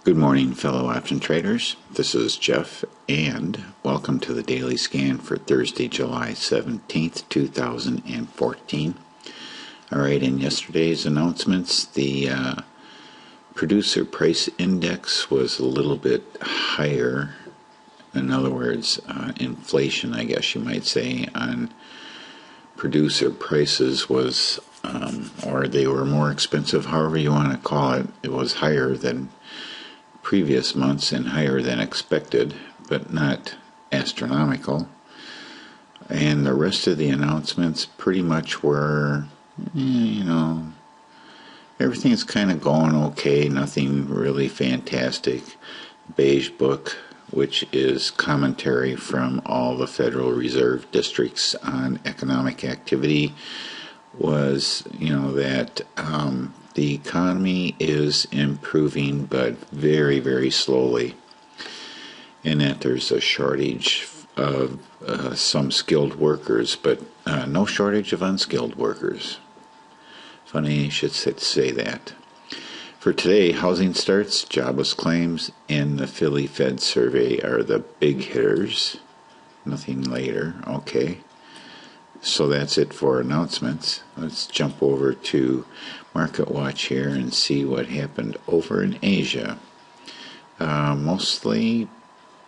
Good morning, fellow option traders. This is Jeff, and welcome to the daily scan for Thursday, July 17th, 2014. All right, in yesterday's announcements, the producer price index was a little bit higher. In other words, inflation, I guess you might say, on producer prices was, or they were more expensive, however you want to call it. It was higher than previous months and higher than expected, but not astronomical. And the rest of the announcements pretty much were, everything's kind of going okay, nothing really fantastic. Beige Book, which is commentary from all the Federal Reserve districts on economic activity, was, that the economy is improving, but very, very slowly, and that there's a shortage of some skilled workers, but no shortage of unskilled workers. Funny you should say that. For today, housing starts, jobless claims, and the Philly Fed survey are the big hitters. Nothing later. Okay. So that's it for announcements. Let's jump over to Market Watch here and see what happened over in Asia. Mostly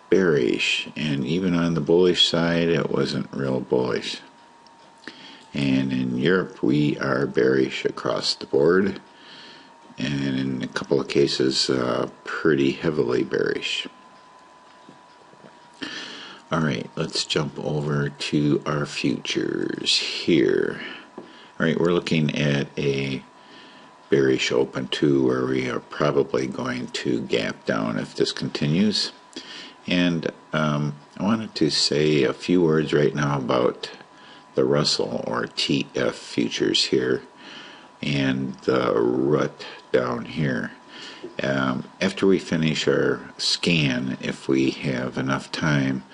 bearish, and even on the bullish side, it wasn't real bullish. And in Europe, we are bearish across the board, and in a couple of cases, pretty heavily bearish. All right, let's jump over to our futures here. All right, we're looking at a bearish open too, where we are probably going to gap down if this continues. And I wanted to say a few words right now about the Russell or TF futures here and the rut down here. After we finish our scan, if we have enough time,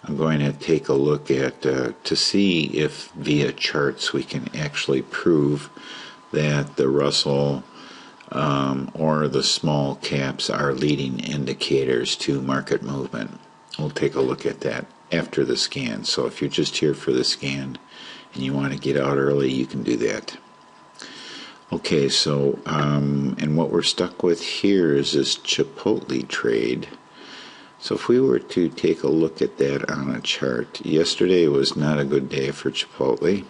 I'm going to take a look at to see if via charts we can actually prove that the Russell or the small caps are leading indicators to market movement. We'll take a look at that after the scan. So if you're just here for the scan and you want to get out early, you can do that. Okay, so and what we're stuck with here is this Chipotle trade. So if we were to take a look at that on a chart, yesterday was not a good day for Chipotle.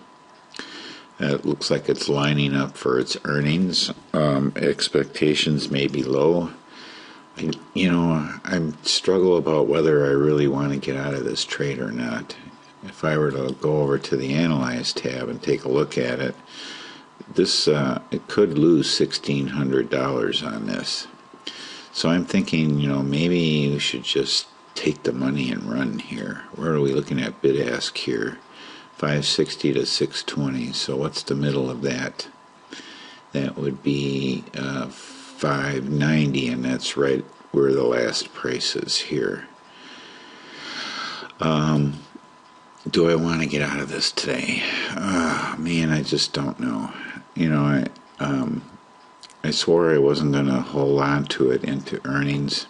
It looks like it's lining up for its earnings. Expectations may be low. I struggle about whether I really want to get out of this trade or not. If I were to go over to the Analyze tab and take a look at it, this it could lose $1,600 on this. So I'm thinking, maybe we should just take the money and run here. Where are we looking at bid ask here? 560 to 620. So what's the middle of that? That would be 590, and that's right where the last price is here. Do I want to get out of this today? Man, I just don't know. I swore I wasn't going to hold on to it into earnings,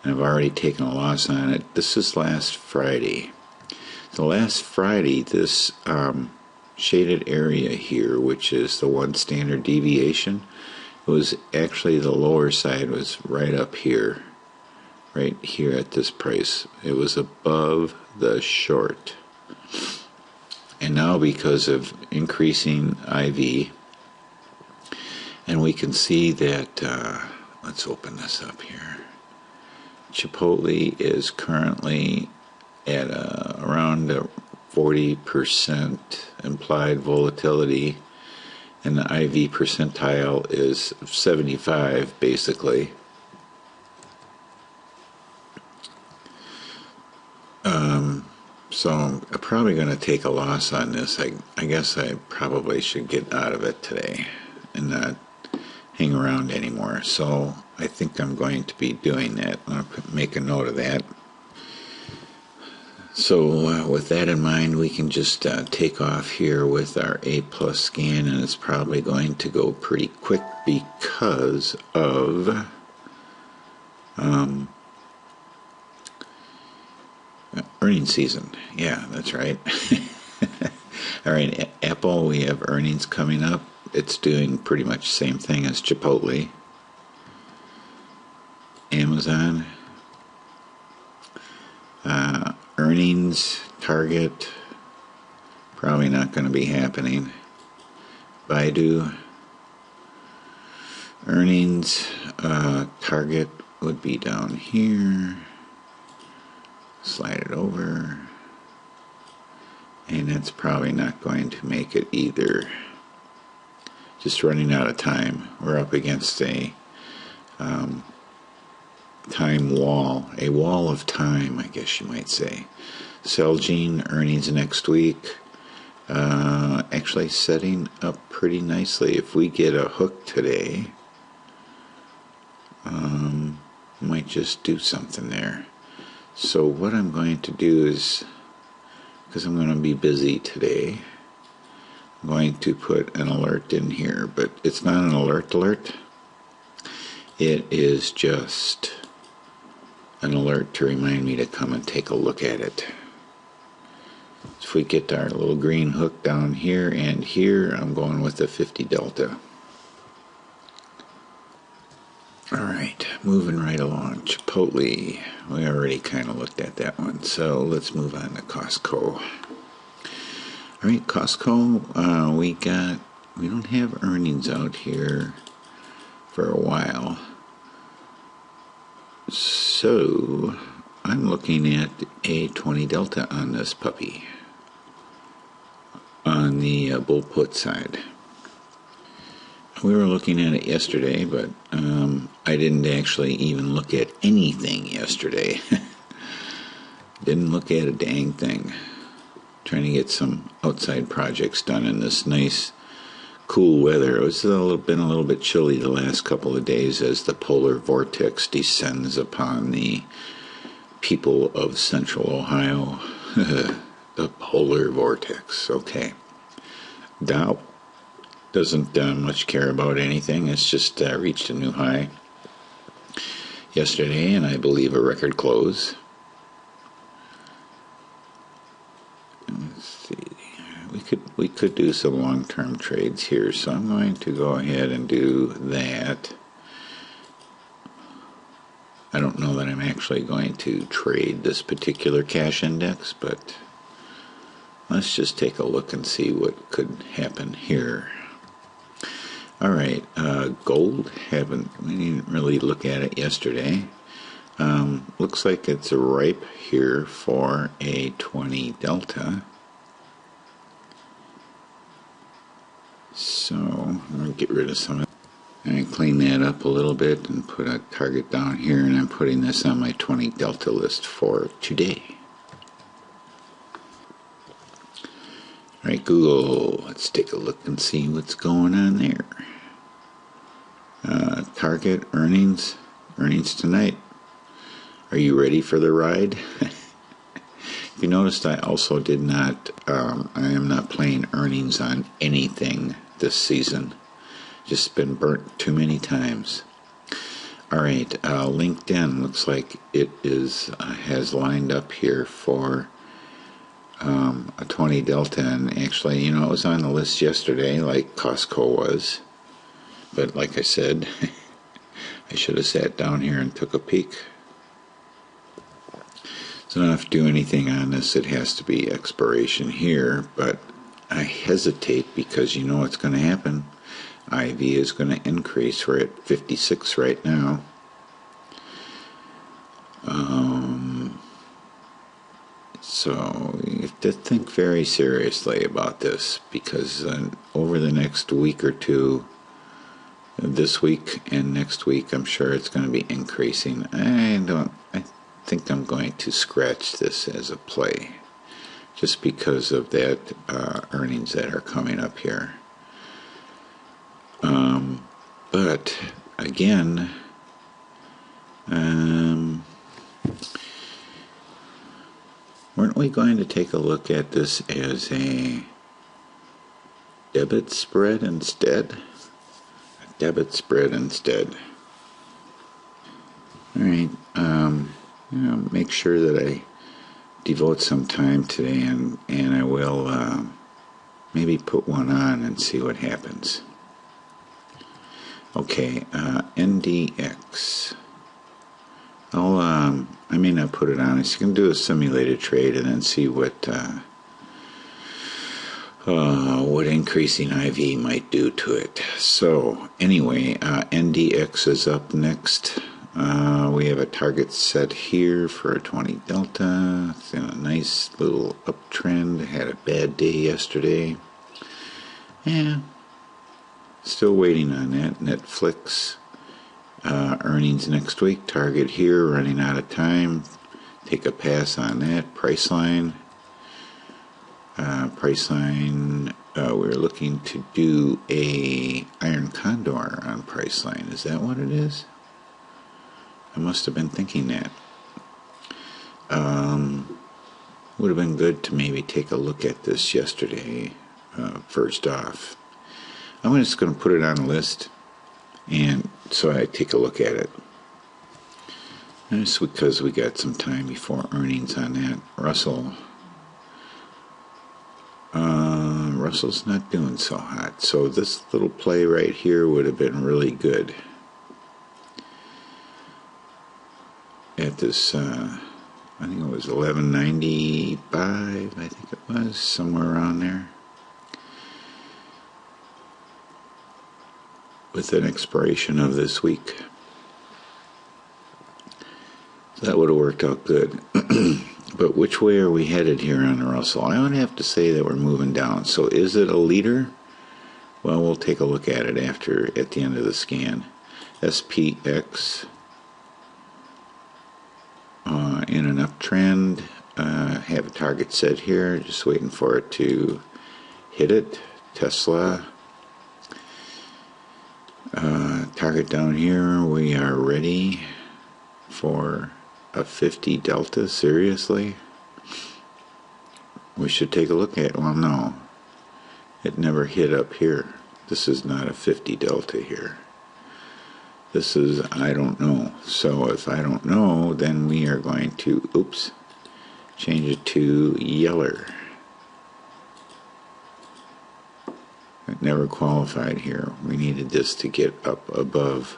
and I've already taken a loss on it. This is last Friday. So last Friday, this shaded area here, which is the one standard deviation, it was actually the lower side was right up here, right here at this price. It was above the short. And now because of increasing IV, and we can see that, let's open this up here. Chipotle is currently at around 40% implied volatility, and the IV percentile is 75 basically. So I'm probably going to take a loss on this. I guess I probably should get out of it today and not hang around anymore. So I think I'm going to be doing that. I'll make a note of that. So with that in mind, we can just take off here with our A+ scan, and it's probably going to go pretty quick because of earnings season. Yeah, that's right. All right, Apple, we have earnings coming up. It's doing pretty much the same thing as Chipotle. Amazon, earnings, Target, probably not going to be happening. Baidu, earnings, Target would be down here. Slide it over. And it's probably not going to make it either. Just running out of time. We're up against a time wall, a wall of time, I guess you might say. CELG earnings next week. Actually setting up pretty nicely. If we get a hook today, might just do something there. So what I'm going to do is, because I'm going to be busy today, I'm going to put an alert in here, but it's not an alert. It is just an alert to remind me to come and take a look at it. If we get our little green hook down here and here, I'm going with the 50 delta. Alright, moving right along. Chipotle, we already kind of looked at that one, so let's move on to Costco. Alright, Costco, we don't have earnings out here for a while. So, I'm looking at a 20 delta on this puppy. On the bull put side. We were looking at it yesterday, but I didn't actually even look at anything yesterday. Didn't look at a dang thing. Trying to get some outside projects done in this nice, cool weather. It was been a little bit chilly the last couple of days as the polar vortex descends upon the people of central Ohio. The polar vortex. Okay. Dow doesn't much care about anything. It's just reached a new high yesterday, and I believe a record close. Let's see. We could do some long-term trades here, so I'm going to go ahead and do that. I don't know that I'm actually going to trade this particular cash index, but let's just take a look and see what could happen here. Alright, gold, we didn't really look at it yesterday. Looks like it's ripe here for a 20 delta. So, I'm going to get rid of some of it. And clean that up a little bit and put a target down here, and I'm putting this on my 20 delta list for today. Alright, Google, let's take a look and see what's going on there. Target earnings tonight. Are you ready for the ride? If you noticed, I also did not, I am not playing earnings on anything this season. Just been burnt too many times. Alright, LinkedIn looks like it has lined up here for a 20 delta, and actually, it was on the list yesterday like Costco was, but like I said, I should have sat down here and took a peek. So I don't have to do anything on this. It has to be expiration here, but I hesitate because you know what's going to happen. IV is going to increase. We're at 56 right now. So you have to think very seriously about this, because over the next week or two, this week and next week, I'm sure it's going to be increasing. I think I'm going to scratch this as a play, just because of that earnings that are coming up here. But again, we're weren't we going to take a look at this as a debit spread instead? A debit spread instead. Alright, make sure that I devote some time today, and I will maybe put one on and see what happens. Okay, NDX. I may not put it on. I can do a simulated trade and then see what increasing IV might do to it. So anyway, NDX is up next. We have a target set here for a 20 delta. It's in a nice little uptrend. Had a bad day yesterday. Yeah, still waiting on that. Netflix earnings next week. Target here, running out of time. Take a pass on that. Priceline. We're looking to do a iron condor on Priceline. Is that what it is? I must have been thinking that. Would have been good to maybe take a look at this yesterday, first off. I'm just going to put it on a list, and so I take a look at it. Just because we got some time before earnings on that. Russell's not doing so hot, so this little play right here would have been really good. At this, I think it was 11.95, I think it was, somewhere around there. With an expiration of this week. So that would have worked out good. But which way are we headed here on the Russell? I would have to say that we're moving down. So is it a leader? Well, we'll take a look at it at the end of the scan. SPX in an uptrend. Have a target set here. Just waiting for it to hit it. Tesla. Target down here. We are ready for a 50 delta. Seriously? We should take a look at it. Well, no. It never hit up here. This is not a 50 delta here. This is, I don't know. So if I don't know, then we are going to, change it to yeller. It never qualified here. We needed this to get up above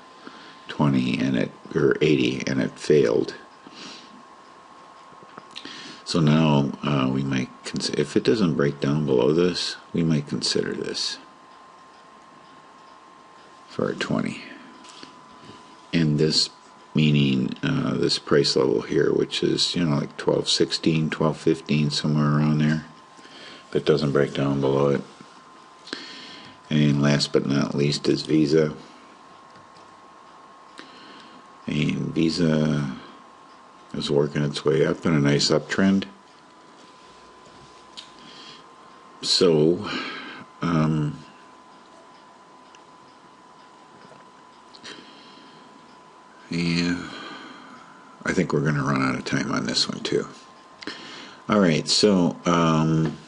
20 or 80, and it failed. So now we might consider, if it doesn't break down below this, we might consider this for a 20. And this meaning this price level here, which is, like 12.16, 12.15, somewhere around there. If it doesn't break down below it. And last but not least is Visa. And Visa is working its way up in a nice uptrend. So, yeah, I think we're going to run out of time on this one too. Alright, so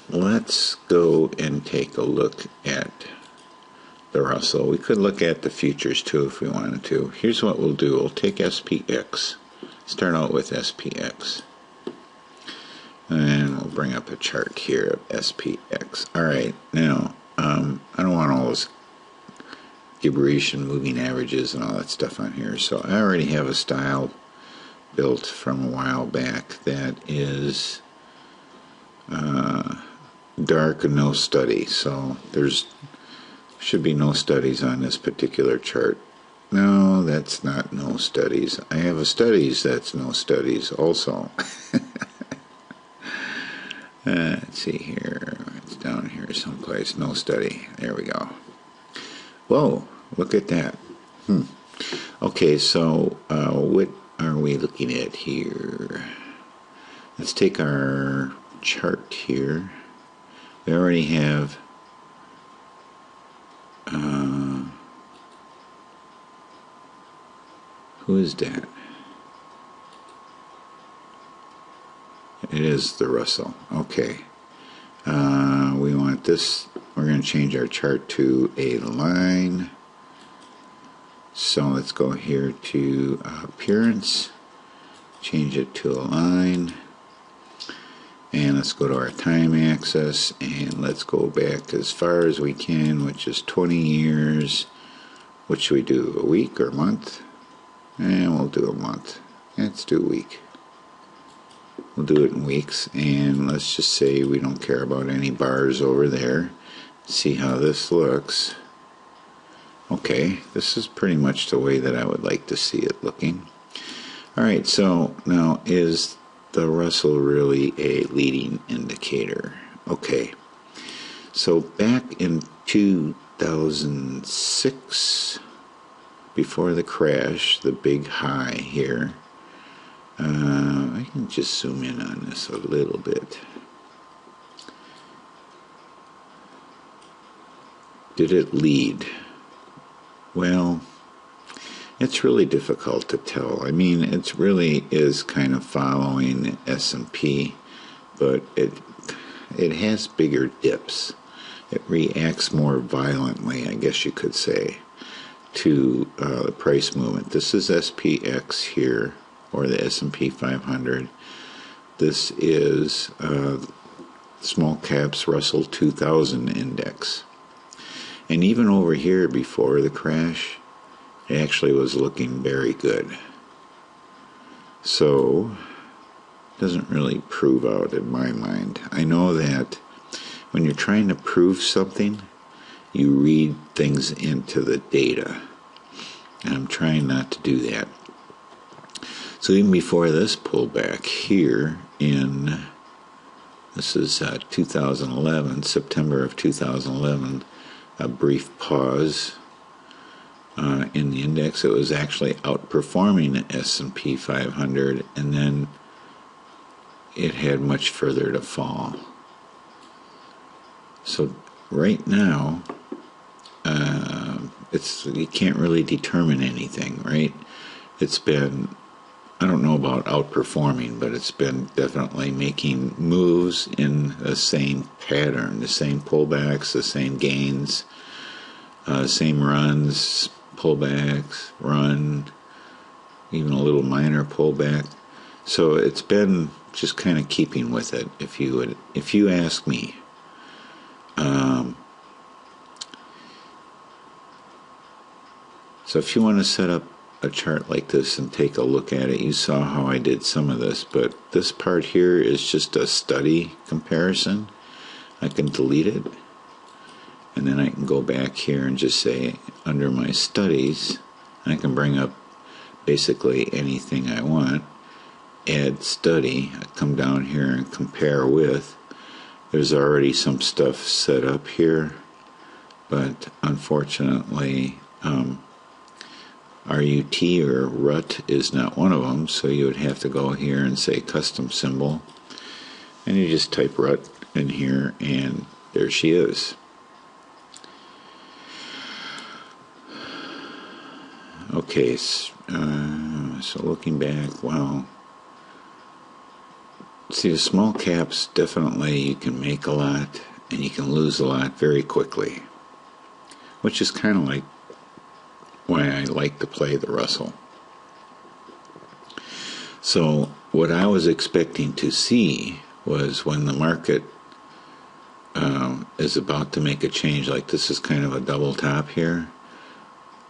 let's go and take a look at the Russell. We could look at the futures too if we wanted to. Here's what we'll do. We'll take SPX. Start out with SPX. And we'll bring up a chart here of SPX. Alright, now, I don't want all this gibberish and moving averages and all that stuff on here. So I already have a style built from a while back that is dark and no study. So there's should be no studies on this particular chart. No, that's not no studies. I have a studies that's no studies also. Let's see here. It's down here someplace. No study. There we go. Whoa, look at that. Okay, so what are we looking at here? Let's take our chart here. We already have who is that? It is the Russell. Okay. We want this. We're going to change our chart to a line. So let's go here to appearance. Change it to a line. And let's go to our time axis. And let's go back as far as we can, which is 20 years. What should we do? A week or a month? And we'll do a month. Let's do a week. We'll do it in weeks, and let's just say we don't care about any bars over there. See how this looks. Okay, this is pretty much the way that I would like to see it looking. Alright, so now is the Russell really a leading indicator? Okay, so back in 2006, before the crash, the big high here, I can just zoom in on this a little bit. Did it lead? Well, it's really difficult to tell. I mean, it really is kind of following the S&P, but it has bigger dips. It reacts more violently, I guess you could say, to the price movement. This is SPX here, or the S&P 500. This is small caps Russell 2000 index. And even over here before the crash, it actually was looking very good. So, doesn't really prove out in my mind. I know that when you're trying to prove something, you read things into the data. And I'm trying not to do that. So even before this pullback here in, this is 2011, September of 2011, a brief pause in the index. It was actually outperforming the S&P 500, and then it had much further to fall. So right now, you can't really determine anything, right? It's been, I don't know about outperforming, but it's been definitely making moves in the same pattern, the same pullbacks, the same gains, same runs, pullbacks, run, even a little minor pullback. So it's been just kind of keeping with it, if you ask me. So if you want to set up a chart like this and take a look at it, you saw how I did some of this, but this part here is just a study comparison. I can delete it, and then I can go back here and just say under my studies, I can bring up basically anything I want, add study, I come down here and compare with. There's already some stuff set up here, but unfortunately RUT or RUT is not one of them, so you would have to go here and say custom symbol, and you just type RUT in here, and there she is. Okay, so looking back, wow. See, the small caps, definitely you can make a lot and you can lose a lot very quickly, which is kind of like why I like to play the Russell. So what I was expecting to see was when the market is about to make a change, like this is kind of a double top here.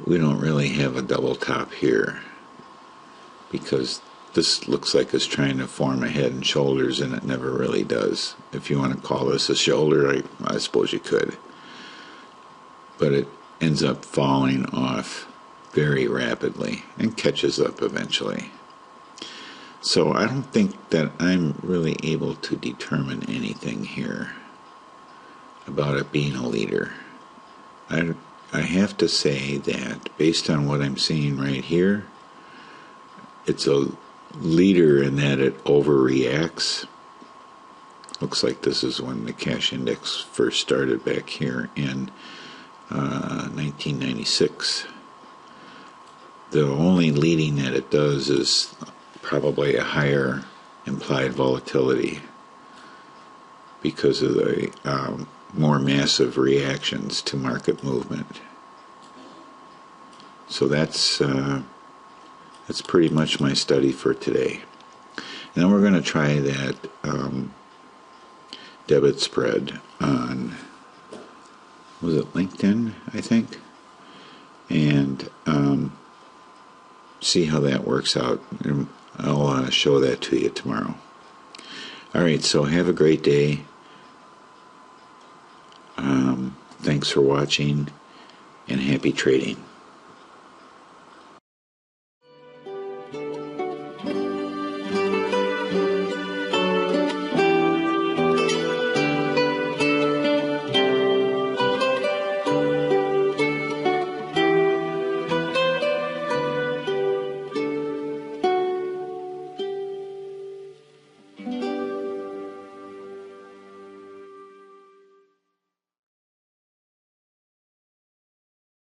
We don't really have a double top here because this looks like it's trying to form a head and shoulders, and it never really does. If you want to call this a shoulder, I suppose you could. But it ends up falling off very rapidly and catches up eventually. So I don't think that I'm really able to determine anything here about it being a leader. I have to say that based on what I'm seeing right here, it's a leader in that it overreacts. Looks like this is when the cash index first started back here in 1996. The only leading that it does is probably a higher implied volatility because of the more massive reactions to market movement. So that's pretty much my study for today. And then we're going to try that debit spread on, was it LinkedIn, I think? And see how that works out. And I'll show that to you tomorrow. All right, so have a great day. Thanks for watching, and happy trading.